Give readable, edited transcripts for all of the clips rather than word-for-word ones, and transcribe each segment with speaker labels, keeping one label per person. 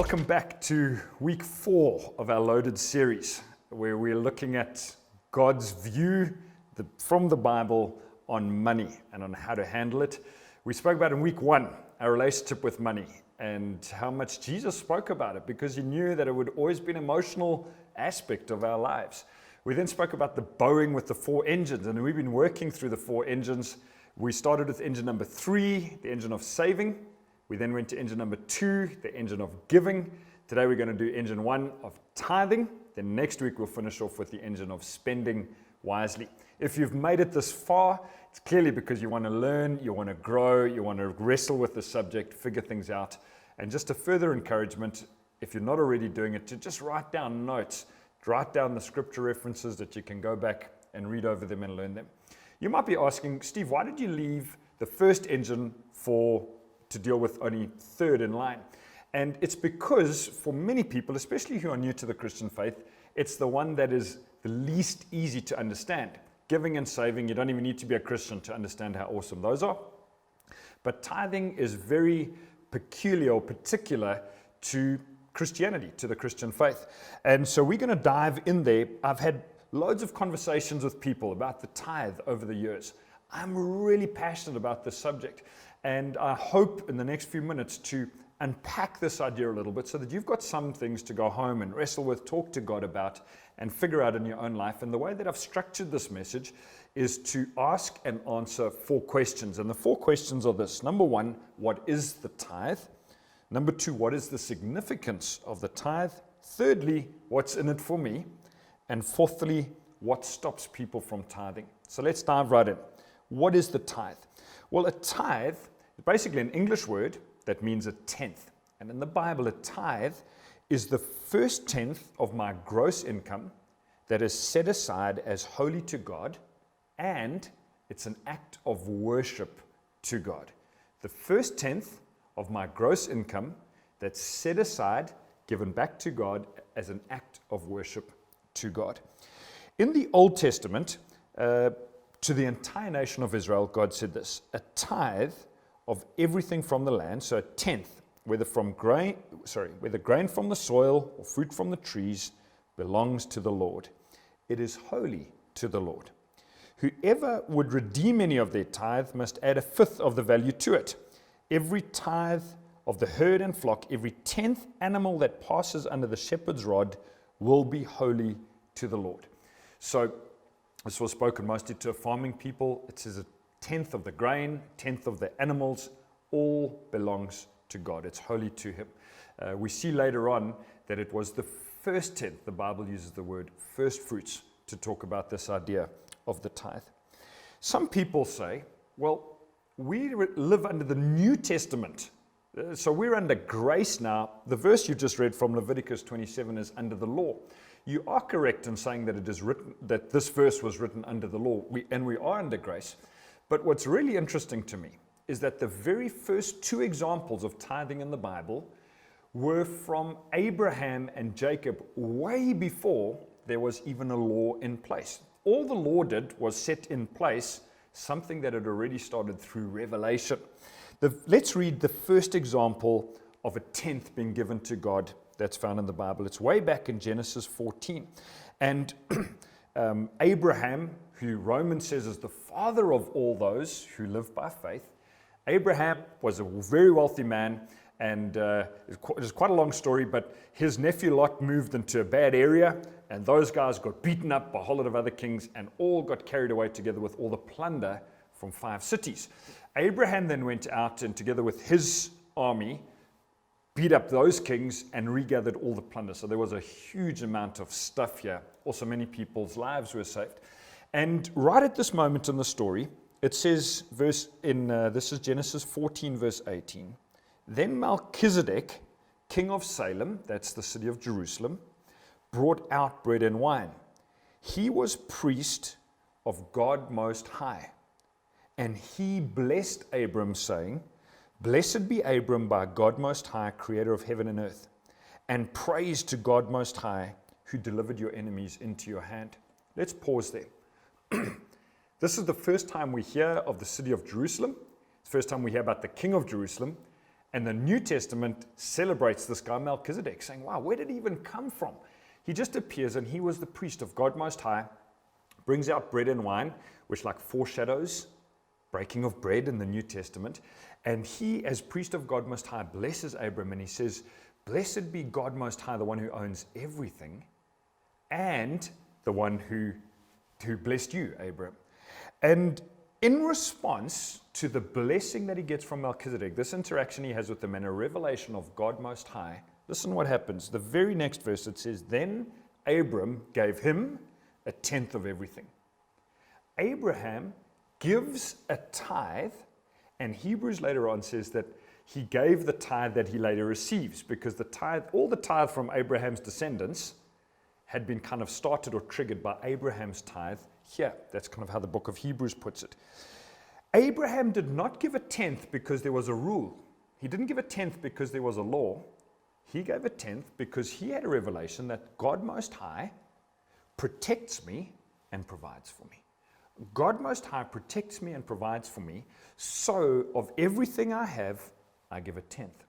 Speaker 1: Welcome back to week 4 of our Loaded series, where we're looking at God's view from the Bible on money and on how to handle it. We spoke about in week 1 our relationship with money and how much Jesus spoke about it, because he knew that it would always be an emotional aspect of our lives. We then spoke about the Boeing with the 4 engines, and we've been working through the 4 engines. We started with engine number 3, the engine of saving. We then went to engine number 2, the engine of giving. Today we're going to do engine 1 of tithing. Then next week we'll finish off with the engine of spending wisely. If you've made it this far, it's clearly because you want to learn, you want to grow, you want to wrestle with the subject, figure things out. And just a further encouragement, if you're not already doing it, to just write down notes, write down the scripture references that you can go back and read over them and learn them. You might be asking, Steve, why did you leave the first engine to deal with only third in line? And it's because for many people, especially who are new to the Christian faith, it's the one that is the least easy to understand. Giving and saving, you don't even need to be a Christian to understand how awesome those are. But tithing is very peculiar or particular to Christianity, to the Christian faith. And so we're going to dive in there. I've had loads of conversations with people about the tithe over the years. I'm really passionate about this subject. And I hope in the next few minutes to unpack this idea a little bit so that you've got some things to go home and wrestle with, talk to God about, and figure out in your own life. And the way that I've structured this message is to ask and answer 4 questions. And the 4 questions are this. Number 1, what is the tithe? Number 2, what is the significance of the tithe? Thirdly, what's in it for me? And fourthly, what stops people from tithing? So let's dive right in. What is the tithe? Well, a tithe is basically an English word that means a tenth. And in the Bible, a tithe is the first tenth of my gross income that is set aside as holy to God, and it's an act of worship to God. The first tenth of my gross income that's set aside, given back to God as an act of worship to God. In the Old Testament, to the entire nation of Israel, God said this: a tithe of everything from the land, so a tenth, whether grain from the soil or fruit from the trees, belongs to the Lord. It is holy to the Lord. Whoever would redeem any of their tithe must add a fifth of the value to it. Every tithe of the herd and flock, every 10th animal that passes under the shepherd's rod will be holy to the Lord. So this was spoken mostly to farming people. It says a tenth of the grain, 10th of the animals, all belongs to God. It's holy to him. We see later on that it was the first tenth. The Bible uses the word first fruits to talk about this idea of the tithe. Some people say, well, we live under the New Testament, so we're under grace now. The verse you just read from Leviticus 27 is under the law. You are correct in saying that it is written, that this verse was written under the law, and we are under grace. But what's really interesting to me is that the very first 2 examples of tithing in the Bible were from Abraham and Jacob way before there was even a law in place. All the law did was set in place something that had already started through Revelation. Let's read the first example of a tenth being given to God that's found in the Bible. It's way back in Genesis 14. And Abraham, who Romans says is the father of all those who live by faith, Abraham was a very wealthy man, and it's quite a long story, but his nephew Lot moved into a bad area, and those guys got beaten up by a whole lot of other kings and all got carried away together with all the plunder from 5 cities. Abraham then went out and together with his army beat up those kings and regathered all the plunder. So there was a huge amount of stuff here. Also, many people's lives were saved. And right at this moment in the story, it says, this is Genesis 14, verse 18. Then Melchizedek, king of Salem, that's the city of Jerusalem, brought out bread and wine. He was priest of God Most High. And he blessed Abram, saying, Blessed be Abram by God Most High, creator of heaven and earth, and praise to God Most High, who delivered your enemies into your hand. Let's pause there. This is the first time we hear of the city of Jerusalem. It's the first time we hear about the king of Jerusalem. And the New Testament celebrates this guy Melchizedek, saying, wow, where did he even come from? He just appears, and he was the priest of God Most High, brings out bread and wine, which like foreshadows breaking of bread in the New Testament. And he, as priest of God Most High, blesses Abram, and he says, blessed be God Most High, the one who owns everything, and the one who blessed you, Abram. And in response to the blessing that he gets from Melchizedek, this interaction he has with him and a revelation of God Most High, listen what happens. The very next verse, it says, then Abram gave him a tenth of everything. Abraham gives a tithe, and Hebrews later on says that he gave the tithe that he later receives, because the tithe, all the tithe from Abraham's descendants had been kind of started or triggered by Abraham's tithe here. That's kind of how the book of Hebrews puts it. Abraham did not give a tenth because there was a rule. He didn't give a tenth because there was a law. He gave a tenth because he had a revelation that God Most High protects me and provides for me. God Most High protects me and provides for me, so of everything I have, I give a tenth.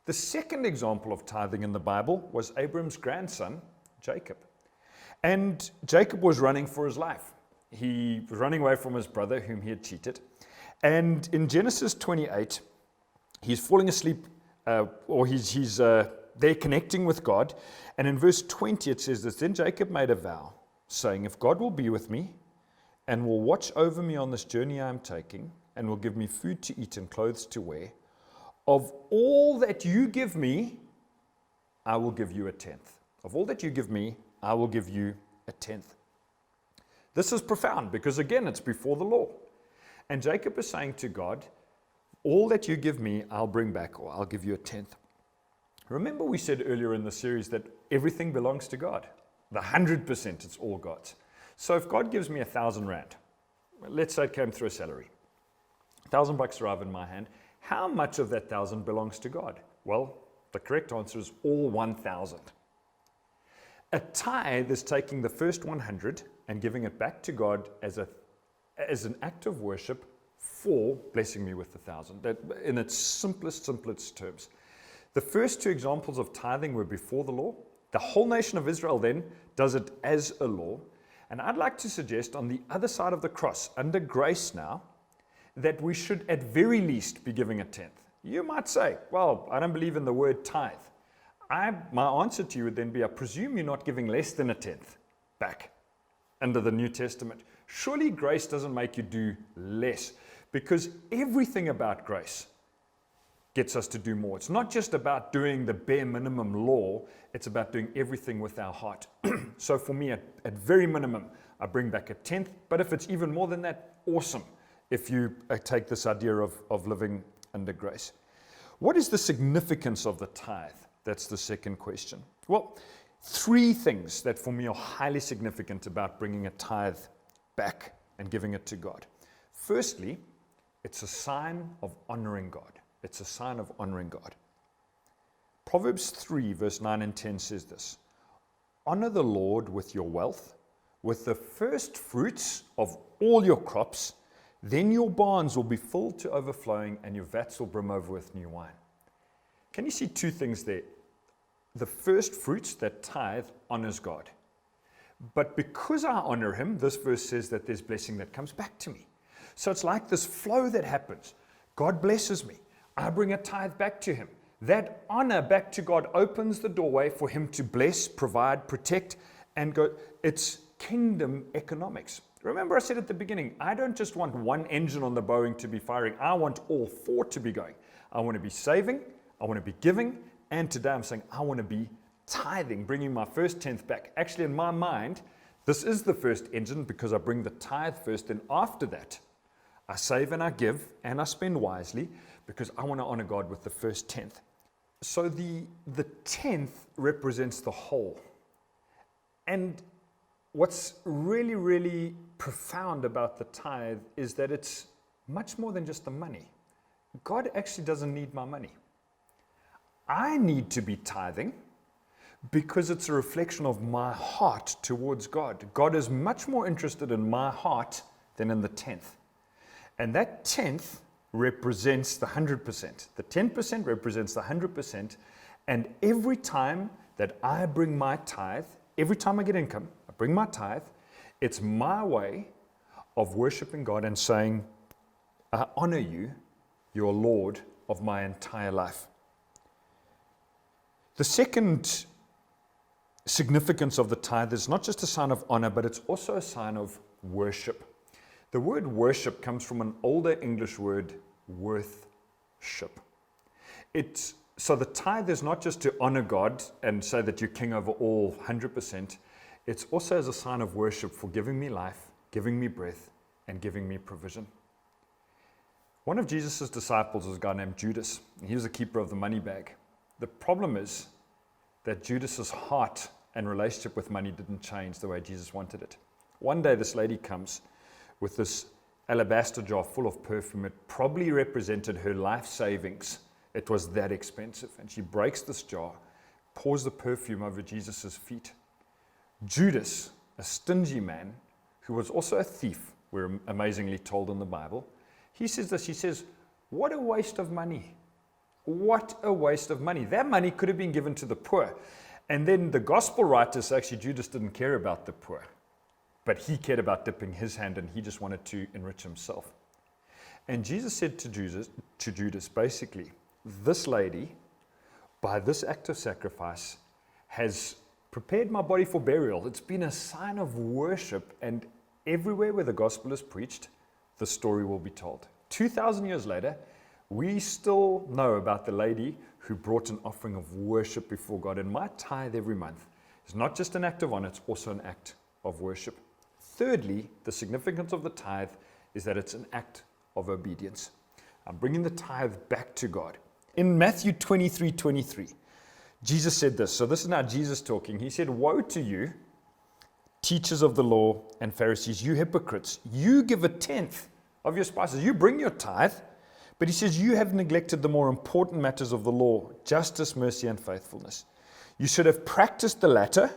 Speaker 1: The second example of tithing in the Bible was Abram's grandson, Jacob. And Jacob was running for his life. He was running away from his brother whom he had cheated. And in Genesis 28, he's falling asleep, or he's there connecting with God. And in verse 20 it says this, then Jacob made a vow, saying, if God will be with me and will watch over me on this journey I am taking, and will give me food to eat and clothes to wear, of all that you give me, I will give you a tenth. Of all that you give me, I will give you a tenth. This is profound because, again, it's before the law. And Jacob is saying to God, all that you give me, I'll bring back, or I'll give you a tenth. Remember we said earlier in the series that everything belongs to God. The 100%, it's all God's. So if God gives me 1,000 rand, let's say it came through a salary, $1,000 arrive in my hand, how much of that 1,000 belongs to God? Well, the correct answer is all 1,000. A tithe is taking the first 100 and giving it back to God as an act of worship for blessing me with 1,000. That, in its simplest terms. The first two examples of tithing were before the law. The whole nation of Israel then does it as a law. And I'd like to suggest on the other side of the cross, under grace now, that we should at very least be giving a tenth. You might say, well, I don't believe in the word tithe. My answer to you would then be, I presume you're not giving less than a tenth back under the New Testament. Surely grace doesn't make you do less, because everything about grace gets us to do more. It's not just about doing the bare minimum law, it's about doing everything with our heart. So for me, at very minimum, I bring back a tenth, but if it's even more than that, awesome, if you take this idea of living under grace. What is the significance of the tithe? That's the second question. Well, three things that for me are highly significant about bringing a tithe back and giving it to God. Firstly, it's a sign of honoring God. It's a sign of honoring God. Proverbs 3, verse 9 and 10 says this, honor the Lord with your wealth, with the first fruits of all your crops, then your barns will be filled to overflowing and your vats will brim over with new wine. Can you see two things there? The first fruits, that tithe, honors God. But because I honor him, this verse says that there's blessing that comes back to me. So it's like this flow that happens. God blesses me. I bring a tithe back to him. That honor back to God opens the doorway for him to bless, provide, protect, and go. It's kingdom economics. Remember I said at the beginning, I don't just want one engine on the Boeing to be firing. I want all four to be going. I want to be saving, I want to be giving, and today I'm saying I want to be tithing, bringing my first tenth back. Actually, in my mind, this is the first engine because I bring the tithe first, and after that, I save and I give and I spend wisely because I want to honor God with the first tenth. So the tenth represents the whole. And what's really, really profound about the tithe is that it's much more than just the money. God actually doesn't need my money. I need to be tithing because it's a reflection of my heart towards God. God is much more interested in my heart than in the tenth. And that tenth represents the 100%. The 10% represents the 100%. And every time that I bring my tithe, every time I get income, I bring my tithe, it's my way of worshiping God and saying, I honor you, you're Lord of my entire life. The second significance of the tithe is not just a sign of honor, but it's also a sign of worship. The word worship comes from an older English word, worthship. So the tithe is not just to honor God and say that you're king over all 100%. It's also as a sign of worship for giving me life, giving me breath, and giving me provision. One of Jesus' disciples was a guy named Judas. He was a keeper of the money bag. The problem is that Judas's heart and relationship with money didn't change the way Jesus wanted it. One day this lady comes with this alabaster jar full of perfume. It probably represented her life savings. It was that expensive. And she breaks this jar, pours the perfume over Jesus' feet. Judas, a stingy man, who was also a thief, we're amazingly told in the Bible, he says this, he says, what a waste of money. What a waste of money. That money could have been given to the poor. And then the gospel writers, actually Judas didn't care about the poor, but he cared about dipping his hand and he just wanted to enrich himself. And Jesus said to Judas, basically, this lady, by this act of sacrifice, has prepared my body for burial. It's been a sign of worship, and everywhere where the gospel is preached, the story will be told. 2,000 years later, we still know about the lady who brought an offering of worship before God. And my tithe every month is not just an act of honor, it's also an act of worship. Thirdly, the significance of the tithe is that it's an act of obedience. I'm bringing the tithe back to God. In Matthew 23:23, Jesus said this. So this is now Jesus talking. He said, woe to you, teachers of the law and Pharisees, you hypocrites. You give a tenth of your spices. You bring your tithe. But he says, you have neglected the more important matters of the law, justice, mercy, and faithfulness. You should have practiced the latter,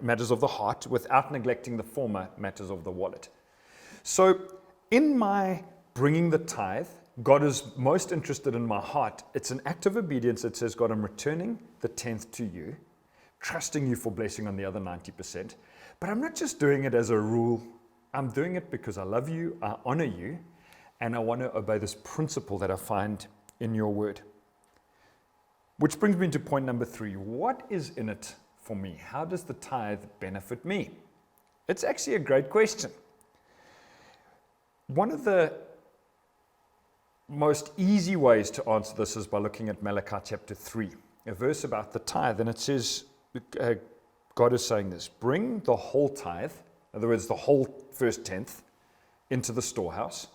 Speaker 1: matters of the heart, without neglecting the former, matters of the wallet. So in my bringing the tithe, God is most interested in my heart. It's an act of obedience. It says, God, I'm returning the 10th to you, trusting you for blessing on the other 90%. But I'm not just doing it as a rule. I'm doing it because I love you, I honor you, and I want to obey this principle that I find in your word. Which brings me to point number 3. What is in it for me? How does the tithe benefit me? It's actually a great question. One of the most easy ways to answer this is by looking at Malachi chapter 3, a verse about the tithe. And it says, God is saying this, bring the whole tithe, in other words, the whole first tenth, into the storehouse.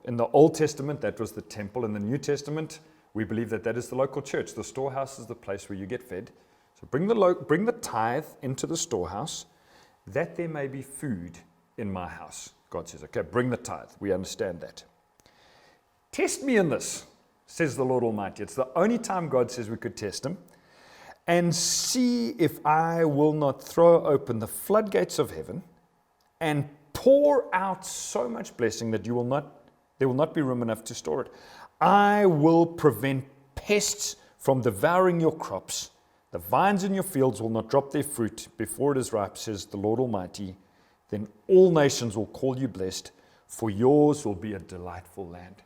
Speaker 1: In the Old Testament, that was the temple. In the New Testament, we believe that that is the local church. The storehouse is the place where you get fed. So bring the tithe into the storehouse, that there may be food in my house. God says, okay, bring the tithe. We understand that. Test me in this, says the Lord Almighty. It's the only time God says we could test him. And see if I will not throw open the floodgates of heaven and pour out so much blessing that there will not be room enough to store it. I will prevent pests from devouring your crops. The vines in your fields will not drop their fruit before it is ripe, says the Lord Almighty. Then all nations will call you blessed, for yours will be a delightful land.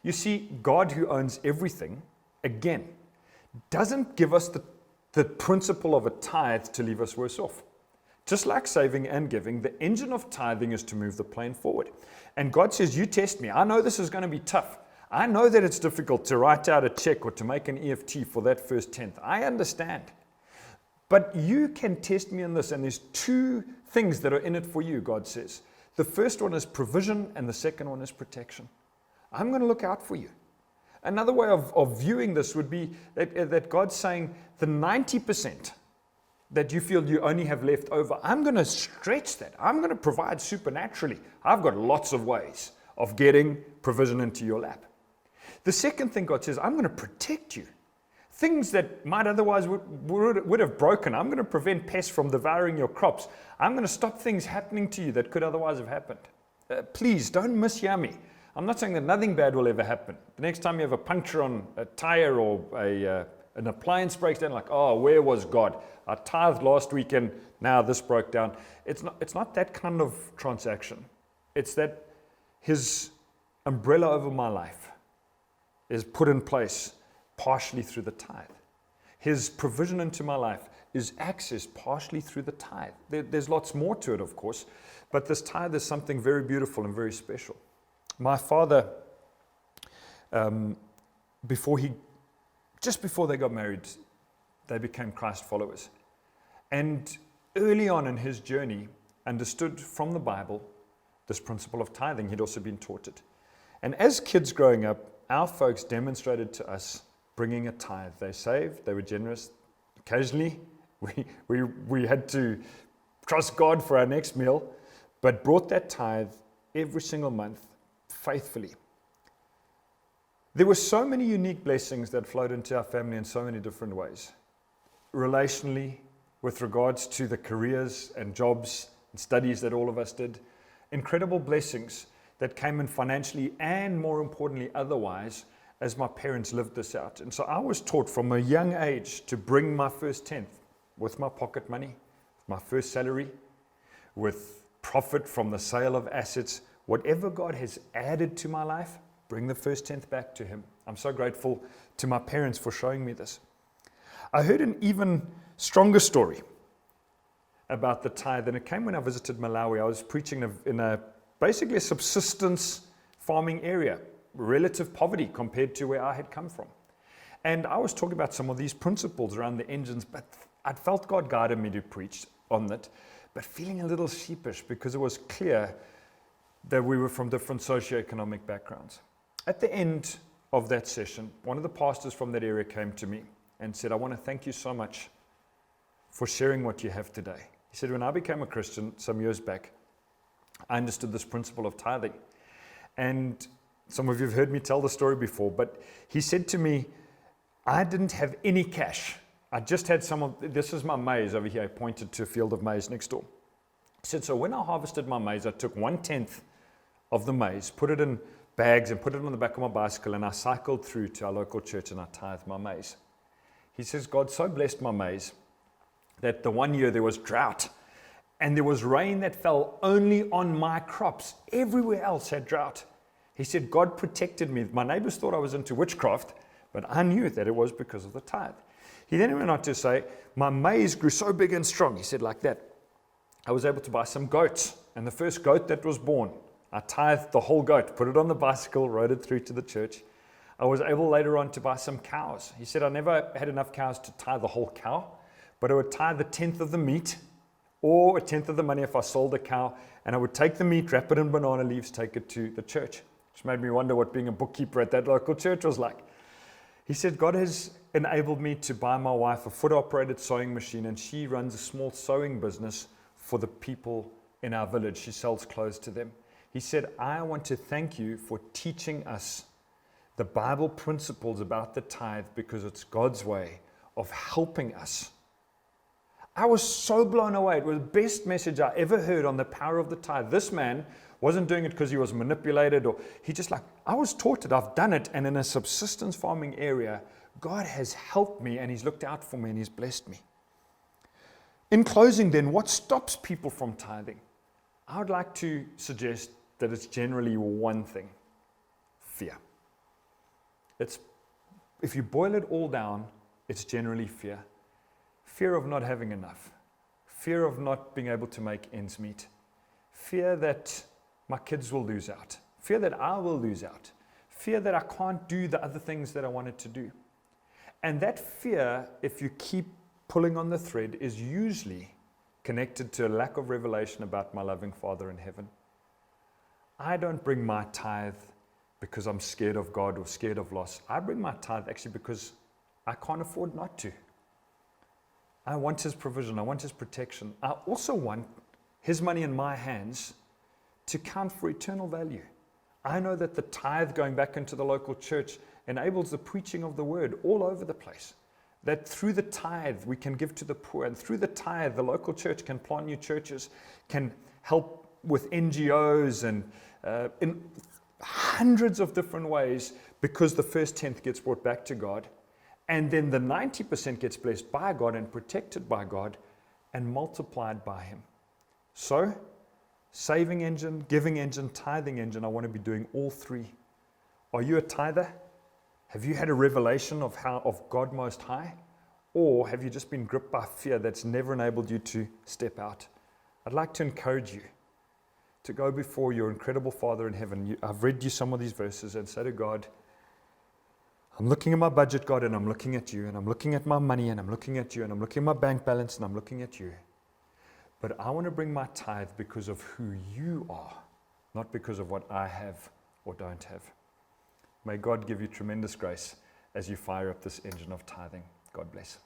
Speaker 1: You see, God, who owns everything, again, doesn't give us the principle of a tithe to leave us worse off. Just like saving and giving, the engine of tithing is to move the plane forward. And God says, you test me. I know this is going to be tough. I know that it's difficult to write out a check or to make an EFT for that first tenth. I understand. But you can test me in this, and there's 2 things that are in it for you, God says. The first one is provision, and the second one is protection. I'm going to look out for you. Another way of viewing this would be that God's saying the 90% that you feel you only have left over, I'm going to stretch that. I'm going to provide supernaturally. I've got lots of ways of getting provision into your lap. The second thing God says, I'm going to protect you. Things that might otherwise would have broken. I'm going to prevent pests from devouring your crops. I'm going to stop things happening to you that could otherwise have happened. Please don't mishear me. I'm not saying that nothing bad will ever happen. The next time you have a puncture on a tire or an appliance breaks down, like, oh, where was God? I tithed last weekend, now this broke down. It's not that kind of transaction. It's that his umbrella over my life is put in place partially through the tithe. His provision into my life is accessed partially through the tithe. There's lots more to it, of course, but this tithe is something very beautiful and very special. My father, just before they got married, they became Christ followers. And early on in his journey, understood from the Bible this principle of tithing. He'd also been taught it. And as kids growing up, our folks demonstrated to us bringing a tithe. They saved, they were generous. Occasionally, we had to trust God for our next meal, but brought that tithe every single month faithfully. There were so many unique blessings that flowed into our family in so many different ways. Relationally, with regards to the careers and jobs and studies that all of us did. Incredible blessings that came in financially and, more importantly, otherwise, as my parents lived this out. And so I was taught from a young age to bring my first tenth with my pocket money, my first salary, with profit from the sale of assets. Whatever God has added to my life, bring the first tenth back to Him. I'm so grateful to my parents for showing me this. I heard an even stronger story about the tithe, and it came when I visited Malawi. I was preaching in basically a subsistence farming area, relative poverty compared to where I had come from. And I was talking about some of these principles around the engines, but I felt God guided me to preach on that, but feeling a little sheepish because it was clear that we were from different socioeconomic backgrounds. At the end of that session, one of the pastors from that area came to me and said, I want to thank you so much for sharing what you have today. He said, when I became a Christian some years back, I understood this principle of tithing. And some of you have heard me tell the story before, but he said to me, I didn't have any cash. I just had this is my maize over here. I pointed to a field of maize next door. He said, so when I harvested my maize, I took 1/10 of the maize, put it in bags and put it on the back of my bicycle, and I cycled through to our local church and I tithed my maize. He says, God so blessed my maize that the one year there was drought and there was rain that fell only on my crops. Everywhere else had drought. He said, God protected me. My neighbors thought I was into witchcraft, but I knew that it was because of the tithe. He then went on to say, my maize grew so big and strong. He said like that, I was able to buy some goats. And the first goat that was born, I tithed the whole goat, put it on the bicycle, rode it through to the church. I was able later on to buy some cows. He said, I never had enough cows to tithe the whole cow, but I would tithe the 10th of the meat or a 10th of the money if I sold a cow, and I would take the meat, wrap it in banana leaves, take it to the church, which made me wonder what being a bookkeeper at that local church was like. He said, God has enabled me to buy my wife a foot-operated sewing machine, and she runs a small sewing business for the people in our village. She sells clothes to them. He said, I want to thank you for teaching us the Bible principles about the tithe because it's God's way of helping us. I was so blown away. It was the best message I ever heard on the power of the tithe. This man wasn't doing it because he was manipulated, or he just I was taught it, I've done it, and in a subsistence farming area, God has helped me and He's looked out for me and He's blessed me. In closing then, what stops people from tithing? I would like to suggest that it's generally one thing: fear. If you boil it all down, it's generally fear. Fear of not having enough. Fear of not being able to make ends meet. Fear that my kids will lose out. Fear that I will lose out. Fear that I can't do the other things that I wanted to do. And that fear, if you keep pulling on the thread, is usually connected to a lack of revelation about my loving Father in heaven. I don't bring my tithe because I'm scared of God or scared of loss. I bring my tithe actually because I can't afford not to. I want His provision. I want His protection. I also want His money in my hands to count for eternal value. I know that the tithe going back into the local church enables the preaching of the word all over the place. That through the tithe we can give to the poor, and through the tithe the local church can plant new churches, can help with NGOs and hundreds of different ways because the first tenth gets brought back to God. And then the 90% gets blessed by God and protected by God and multiplied by Him. So, saving engine, giving engine, tithing engine, I want to be doing all three. Are you a tither? Have you had a revelation of God Most High? Or have you just been gripped by fear that's never enabled you to step out? I'd like to encourage you to go before your incredible Father in heaven. I've read you some of these verses and say to God, I'm looking at my budget, God, and I'm looking at you, and I'm looking at my money, and I'm looking at you, and I'm looking at my bank balance, and I'm looking at you. But I want to bring my tithe because of who you are, not because of what I have or don't have. May God give you tremendous grace as you fire up this engine of tithing. God bless.